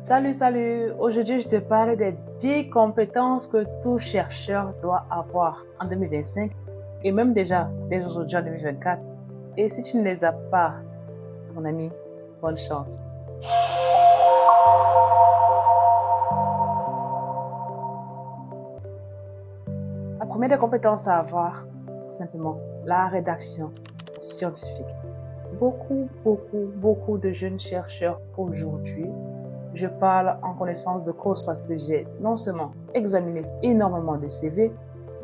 Salut, salut! Aujourd'hui, je te parle des 10 compétences que tout chercheur doit avoir en 2025 et même déjà dès aujourd'hui en 2024. Et si tu ne les as pas, mon ami, bonne chance. La première des compétences à avoir, tout simplement, la rédaction scientifique. Beaucoup de jeunes chercheurs aujourd'hui, je parle en connaissance de cause parce que j'ai non seulement examiné énormément de CV,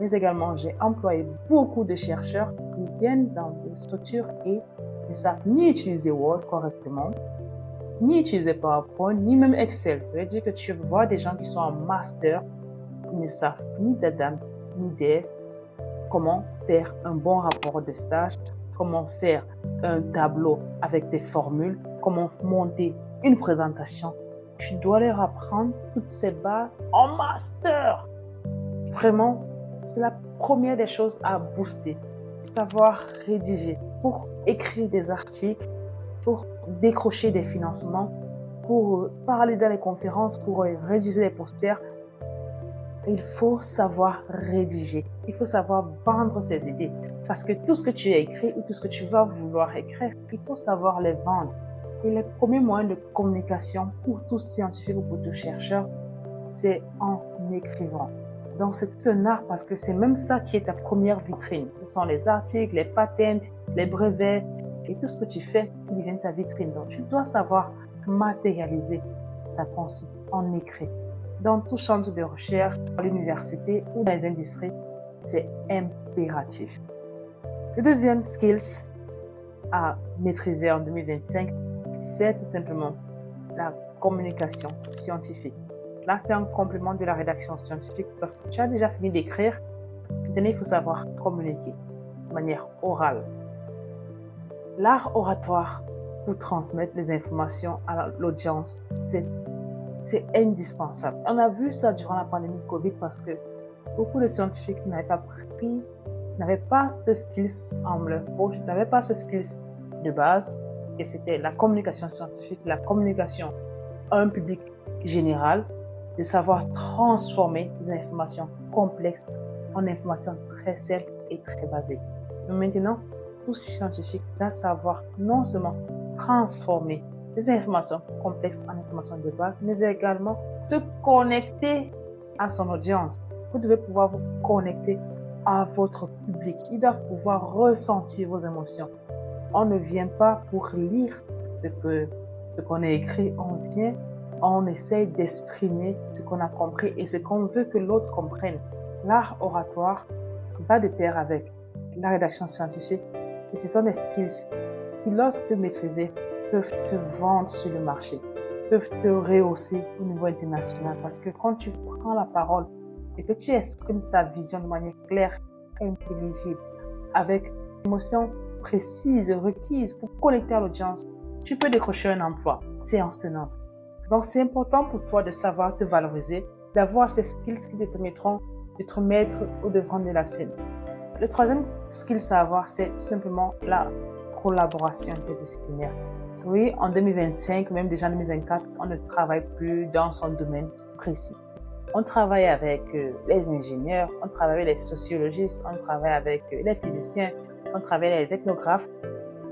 mais également j'ai employé beaucoup de chercheurs qui viennent dans des structures et ne savent ni utiliser Word correctement, ni utiliser PowerPoint, ni même Excel. Ça veut dire que tu vois des gens qui sont en master, qui ne savent ni d'Adam, ni d'Ève, comment faire un bon rapport de stage, comment faire un tableau avec des formules, comment monter une présentation. Tu dois leur apprendre toutes ces bases en master. Vraiment, c'est la première des choses à booster. Savoir rédiger pour écrire des articles, pour décrocher des financements, pour parler dans les conférences, pour rédiger des posters. Il faut savoir rédiger. Il faut savoir vendre ses idées. Parce que tout ce que tu as écrit ou tout ce que tu vas vouloir écrire, il faut savoir les vendre. Et le premier moyen de communication pour tout scientifique ou pour tout chercheur, c'est en écrivant. Donc, c'est tout un art parce que c'est même ça qui est ta première vitrine. Ce sont les articles, les patents, les brevets et tout ce que tu fais qui devient ta vitrine. Donc, tu dois savoir matérialiser ta pensée en écrit. Dans tout centre de recherche, à l'université ou dans les industries, c'est impératif. Le deuxième skills à maîtriser en 2025, c'est tout simplement la communication scientifique. Là, c'est un complément de la rédaction scientifique parce que tu as déjà fini d'écrire. Maintenant, il faut savoir communiquer de manière orale. L'art oratoire pour transmettre les informations à l'audience, c'est indispensable. On a vu ça durant la pandémie de Covid parce que beaucoup de scientifiques n'avaient pas ce skills en leur poche, n'avaient pas ce skills de base, et c'était la communication scientifique, la communication à un public général, de savoir transformer des informations complexes en informations très simples et très basiques. Donc maintenant, tout scientifique doit savoir non seulement transformer des informations complexes en informations de base, mais également se connecter à son audience. Vous devez pouvoir vous connecter à votre public. Ils doivent pouvoir ressentir vos émotions. On ne vient pas pour lire ce qu'on a écrit, on essaye d'exprimer ce qu'on a compris et ce qu'on veut que l'autre comprenne. L'art oratoire va de pair avec la rédaction scientifique et ce sont des skills qui, lorsque maîtrisés, peuvent te vendre sur le marché, peuvent te rehausser au niveau international. Parce que quand tu prends la parole et que tu exprimes ta vision de manière claire, intelligible, avec émotion précise, requise pour connecter à l'audience, tu peux décrocher un emploi. Séance tenante. Donc, c'est important pour toi de savoir te valoriser, d'avoir ces skills qui te permettront de te mettre au devant de la scène. Le troisième skill à avoir, c'est tout simplement la collaboration interdisciplinaire. Oui, en 2025, même déjà en 2024, on ne travaille plus dans son domaine précis. On travaille avec les ingénieurs, on travaille avec les sociologistes, on travaille avec les physiciens, on travaille avec les ethnographes.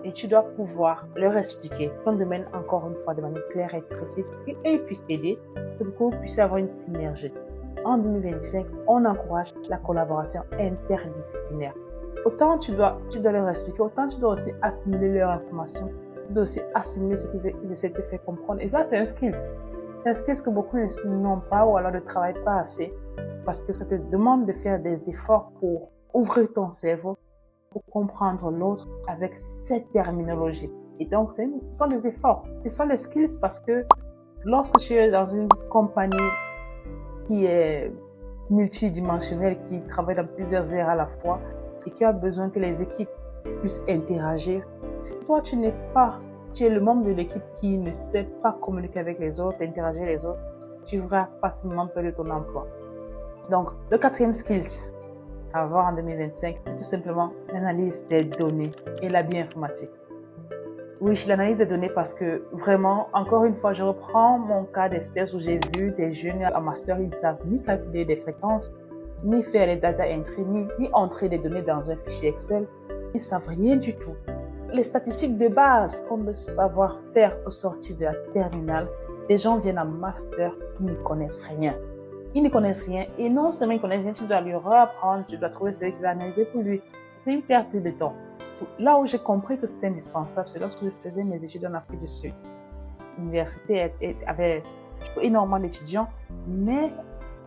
Et tu dois pouvoir leur expliquer ton domaine encore une fois de manière claire et précise pour qu'ils puissent t'aider, pour que vous puissiez avoir une synergie. En 2025, on encourage la collaboration interdisciplinaire. Autant tu dois leur expliquer, autant tu dois aussi assimiler leur information, tu dois aussi assimiler ce qu'ils essaient de te faire comprendre. Et ça, c'est un skill. C'est un skill que beaucoup n'ont pas ou alors ne travaillent pas assez parce que ça te demande de faire des efforts pour ouvrir ton cerveau, pour comprendre l'autre avec cette terminologie. Et donc, ce sont des efforts, ce sont des skills parce que lorsque tu es dans une compagnie qui est multidimensionnelle, qui travaille dans plusieurs aires à la fois et qui a besoin que les équipes puissent interagir, si toi tu es le membre de l'équipe qui ne sait pas communiquer avec les autres, interagir avec les autres, tu vas facilement perdre ton emploi. Donc, le quatrième skills à avoir en 2025, c'est tout simplement l'analyse des données et la bioinformatique. Oui, l'analyse des données parce que vraiment, encore une fois, je reprends mon cas d'espèce où j'ai vu des jeunes en master, ils ne savent ni calculer des fréquences, ni faire les data entry, ni entrer des données dans un fichier Excel. Ils ne savent rien du tout. Les statistiques de base, comme le savoir-faire au sortir de la terminale, les gens viennent en master, ils ne connaissent rien. Ils ne connaissent rien et non seulement ils ne connaissent rien, tu dois lui reapprendre, tu dois trouver celui qui va analyser pour lui. C'est une perte de temps. Là où j'ai compris que c'était indispensable, c'est lorsque je faisais mes études en Afrique du Sud. L'université avait énormément d'étudiants, mais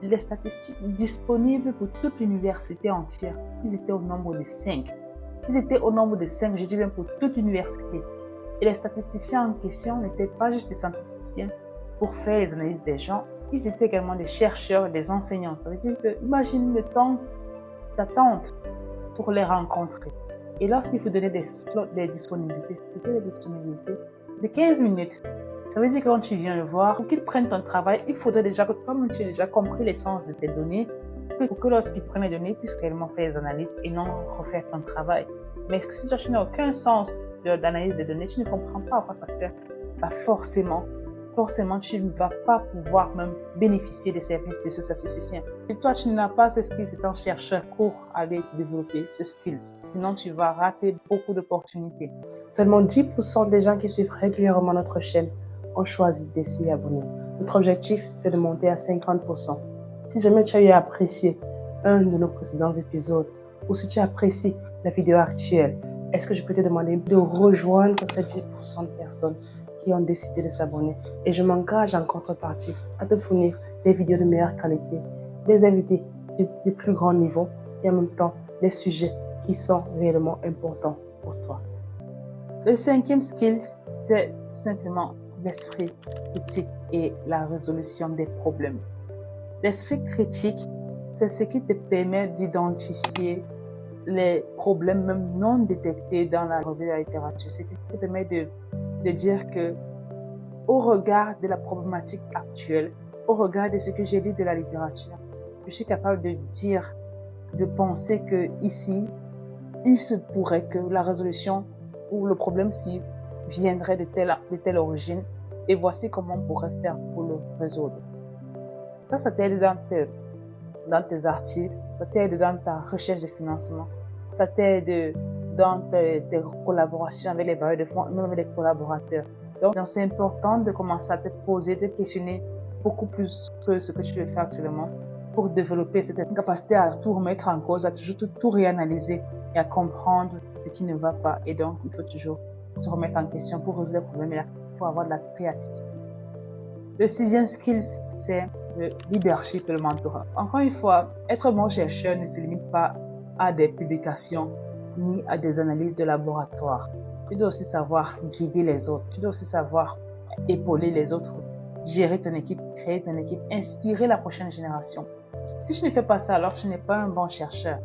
les statistiques disponibles pour toute l'université entière, ils étaient au nombre de 5. Ils étaient au nombre de 5, je dis bien pour toute l'université. Et les statisticiens en question n'étaient pas juste des statisticiens pour faire les analyses des gens, ils étaient également des chercheurs, des enseignants. Ça veut dire que, imagine le temps d'attente pour les rencontrer. Et lorsqu'il faut donner des slots, des disponibilités, c'était des disponibilités de 15 minutes. Ça veut dire que quand tu viens le voir, pour qu'ils prennent ton travail, il faudrait déjà que toi-même tu aies déjà compris l'essence de tes données, pour que lorsqu'ils prennent les données, ils puissent réellement faire les analyses et non refaire ton travail. Mais si toi, tu n'as aucun sens d'analyse des données, tu ne comprends pas à quoi ça sert, bah forcément, tu ne vas pas pouvoir même bénéficier des services de ce statisticien. Si toi, tu n'as pas ce skills, c'est un chercheur pour aller développer ce skills. Sinon, tu vas rater beaucoup d'opportunités. Seulement 10% des gens qui suivent régulièrement notre chaîne ont choisi de s'y abonner. Notre objectif, c'est de monter à 50%. Si jamais tu as eu à apprécier un de nos précédents épisodes ou si tu apprécies la vidéo actuelle, est-ce que je peux te demander de rejoindre ces 10% de personnes qui ont décidé de s'abonner? Et je m'engage en contrepartie à te fournir des vidéos de meilleure qualité, des invités de plus grand niveau et en même temps des sujets qui sont réellement importants pour toi. Le 5e skill, c'est tout simplement l'esprit critique et la résolution des problèmes. L'esprit critique, c'est ce qui te permet d'identifier les problèmes même non détectés dans la revue de la littérature. C'est ce qui te permet de dire que, au regard de la problématique actuelle, au regard de ce que j'ai lu de la littérature, je suis capable de dire, de penser que ici, il se pourrait que la résolution ou le problème-ci viendrait de telle origine et voici comment on pourrait faire pour le résoudre. Ça t'aide dans tes articles, ça t'aide dans ta recherche de financement, ça t'aide dans tes collaborations avec les bailleurs de fonds, même avec les collaborateurs. Donc c'est important de commencer à te poser, de questionner beaucoup plus que ce que tu veux faire actuellement pour développer cette capacité à tout remettre en cause, à toujours tout réanalyser et à comprendre ce qui ne va pas. Et donc, il faut toujours se remettre en question pour résoudre les problèmes et pour avoir de la créativité. Le 6e skill, c'est le leadership et le mentorat. Encore une fois, être bon chercheur ne se limite pas à des publications ni à des analyses de laboratoire. Tu dois aussi savoir guider les autres. Tu dois aussi savoir épauler les autres, gérer ton équipe, créer ton équipe, inspirer la prochaine génération. Si tu ne fais pas ça, alors tu n'es pas un bon chercheur.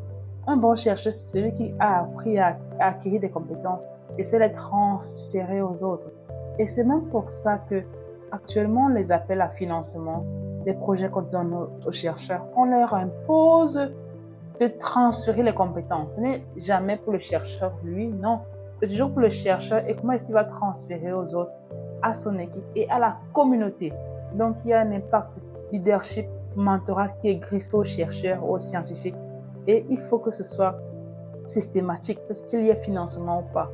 Un bon chercheur, c'est celui qui a appris à acquérir des compétences et c'est les transférer aux autres. Et c'est même pour ça que actuellement, les appels à financement des projets qu'on donne aux chercheurs, on leur impose de transférer les compétences. Ce n'est jamais pour le chercheur, lui, non. C'est toujours pour le chercheur et comment est-ce qu'il va transférer aux autres, à son équipe et à la communauté. Donc, il y a un impact leadership, mentorat qui est griffé aux chercheurs, aux scientifiques. Et il faut que ce soit systématique, parce qu'il y ait financement ou pas.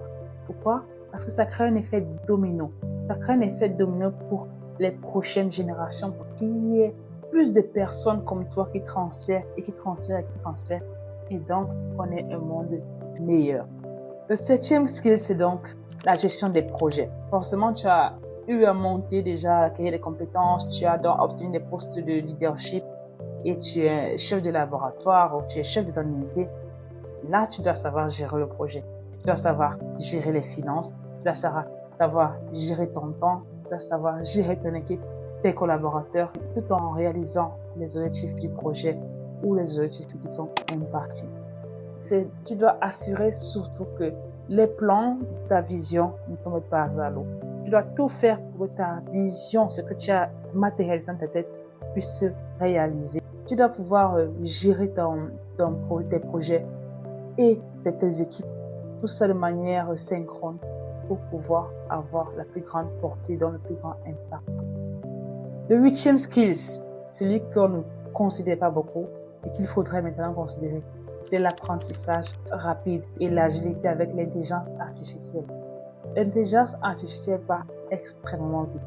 Pourquoi? Parce que ça crée un effet domino. Ça crée un effet domino pour les prochaines générations, pour qu'il y ait plus de personnes comme toi qui transfèrent et qui transfèrent et qui transfèrent. Et donc, on ait un monde meilleur. Le 7e skill, c'est donc la gestion des projets. Forcément, tu as eu à monter déjà, à acquérir des compétences, tu as donc obtenu des postes de leadership et tu es chef de laboratoire ou tu es chef de ton unité. Là, tu dois savoir gérer le projet. Tu dois savoir gérer les finances. Tu dois savoir gérer ton temps. Tu dois savoir gérer ton équipe, tes collaborateurs, tout en réalisant les objectifs du projet ou les objectifs qui sont impartis. Tu dois assurer surtout que les plans de ta vision ne tombent pas à l'eau. Tu dois tout faire pour que ta vision, ce que tu as matérialisé dans ta tête, puisse se réaliser. Tu dois pouvoir gérer tes projets et tes équipes, tout ça de manière synchrone pour pouvoir avoir la plus grande portée, dans le plus grand impact. Le 8e skills, celui qu'on ne considère pas beaucoup et qu'il faudrait maintenant considérer, c'est l'apprentissage rapide et l'agilité avec l'intelligence artificielle. L'intelligence artificielle va extrêmement vite.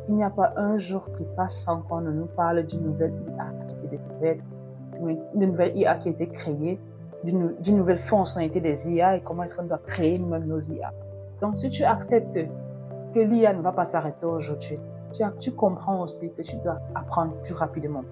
Il n'y a pas un jour qui passe sans qu'on ne nous parle d'une nouvelle IA qui a été découverte, d'une nouvelle IA qui a été créée, d'une nouvelle fonctionnalité des IA et comment est-ce qu'on doit créer nous-mêmes nos IA. Donc, si tu acceptes que l'IA ne va pas s'arrêter aujourd'hui, tu comprends aussi que tu dois apprendre plus rapidement.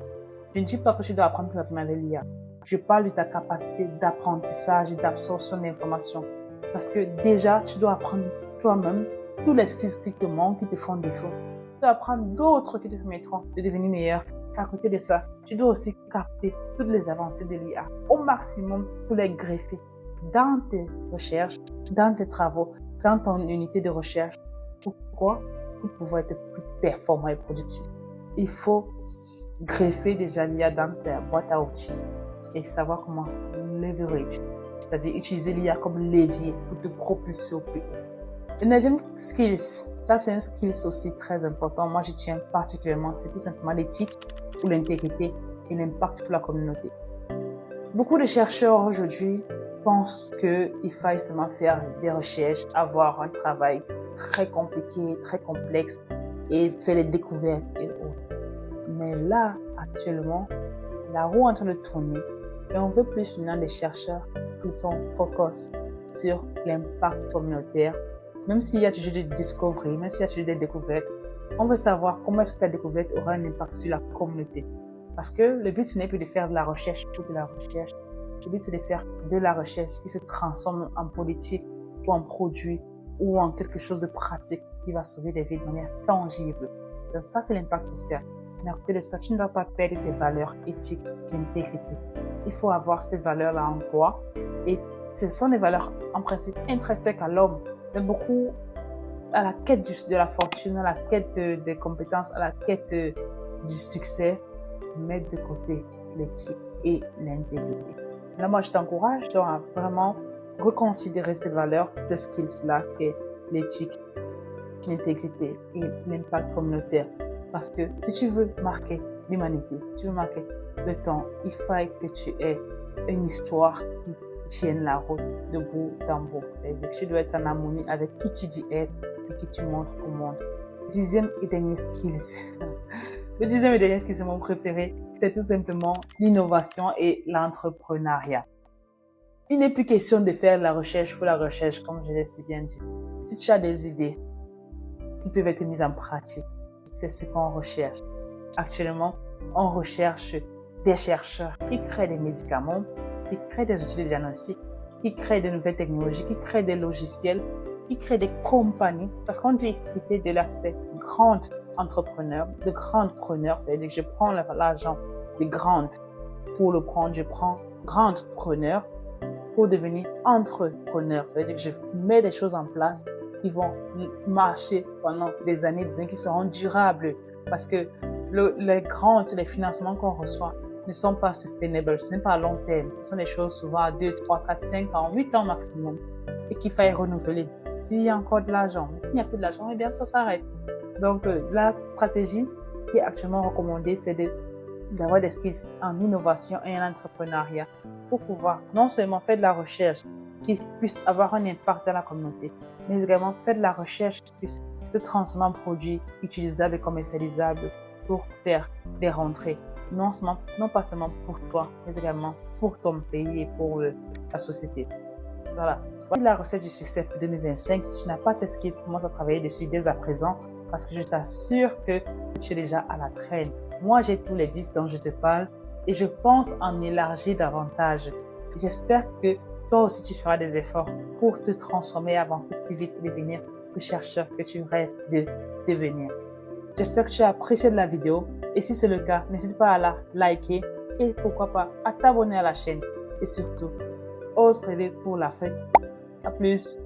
Je ne dis pas que tu dois apprendre plus rapidement avec l'IA. Je parle de ta capacité d'apprentissage et d'absorption d'informations. Parce que déjà, tu dois apprendre toi-même tous les skills qui te manquent, qui te font défaut. Tu dois apprendre d'autres qui te permettront de devenir meilleur. À côté de ça, tu dois aussi capter toutes les avancées de l'IA au maximum pour les greffer dans tes recherches, dans tes travaux, dans ton unité de recherche. Pourquoi? Pour pouvoir être plus performant et productif. Il faut greffer déjà l'IA dans ta boîte à outils et savoir comment leverage, c'est-à-dire utiliser l'IA comme levier pour te propulser au plus haut. Le 9e skills, ça c'est un skills aussi très important. Moi, je tiens particulièrement, c'est tout simplement l'éthique ou l'intégrité et l'impact pour la communauté. Beaucoup de chercheurs aujourd'hui pensent qu'il faille seulement faire des recherches, avoir un travail très compliqué, très complexe et faire des découvertes et autres. Mais là, actuellement, la roue est en train de tourner et on veut plus maintenant des chercheurs qui sont focus sur l'impact communautaire. Même s'il y a toujours des discoveries, même s'il y a toujours des découvertes, on veut savoir comment est-ce que ta découverte aura un impact sur la communauté. Parce que le but, ce n'est plus de faire de la recherche pour de la recherche. Le but, c'est de faire de la recherche qui se transforme en politique ou en produit ou en quelque chose de pratique qui va sauver des vies de manière tangible. Donc ça, c'est l'impact social. Mais à côté de ça, tu ne dois pas perdre tes valeurs éthiques et d'intégrité. Il faut avoir ces valeurs-là en toi. Et ce sont des valeurs en principe intrinsèques à l'homme. Mais beaucoup à la quête de la fortune, à la quête des compétences, à la quête du succès, mettre de côté l'éthique et l'intégrité. Là, moi, je t'encourage donc à vraiment reconsidérer ces valeurs, ces skills-là, qui est l'éthique, l'intégrité et l'impact communautaire. Parce que si tu veux marquer l'humanité, tu veux marquer le temps, il faut que tu aies une histoire qui tienne la route de bout en bout. C'est-à-dire que tu dois être en harmonie avec qui tu dis être et qui tu montres au monde. 10e et dernier skills. Le 10e et dernier skill, c'est mon préféré. C'est tout simplement l'innovation et l'entrepreneuriat. Il n'est plus question de faire la recherche pour la recherche, comme je l'ai si bien dit. Si tu as des idées qui peuvent être mises en pratique, c'est ce qu'on recherche. Actuellement, on recherche des chercheurs qui créent des médicaments, qui créent des outils de diagnostic, qui créent de nouvelles technologies, qui créent des logiciels, qui créent des compagnies. Parce qu'on dit équité de l'aspect grand entrepreneur, de grandes preneurs, c'est-à-dire que je prends l'argent des grandes pour le prendre, je prends grandes preneurs pour devenir entrepreneur. C'est-à-dire que je mets des choses en place qui vont marcher pendant des années, qui seront durables. Parce que les financements qu'on reçoit ne sont pas sustainable, ce n'est pas à long terme. Ce sont des choses souvent à 2, 3, 4, 5 ans, 8 ans maximum et qu'il faille renouveler. S'il y a encore de l'argent, mais s'il n'y a plus de l'argent, eh bien ça s'arrête. Donc la stratégie qui est actuellement recommandée, c'est d'avoir des skills en innovation et en entrepreneuriat pour pouvoir non seulement faire de la recherche qui puisse avoir un impact dans la communauté, mais également faire de la recherche qui puisse se transformer en produit utilisable et commercialisable pour faire des rentrées, non pas seulement pour toi, mais également pour ton pays et pour la société. Voilà. Voici la recette du succès pour 2025. Si tu n'as pas ces skills, commence à travailler dessus dès à présent parce que je t'assure que tu es déjà à la traîne. Moi, j'ai tous les 10 dont je te parle et je pense en élargir davantage. J'espère que toi aussi, tu feras des efforts pour te transformer, avancer plus vite et devenir le chercheur que tu rêves de devenir. J'espère que tu as apprécié de la vidéo et si c'est le cas, n'hésite pas à la liker et pourquoi pas à t'abonner à la chaîne et surtout, ose rêver pour la fête. À plus!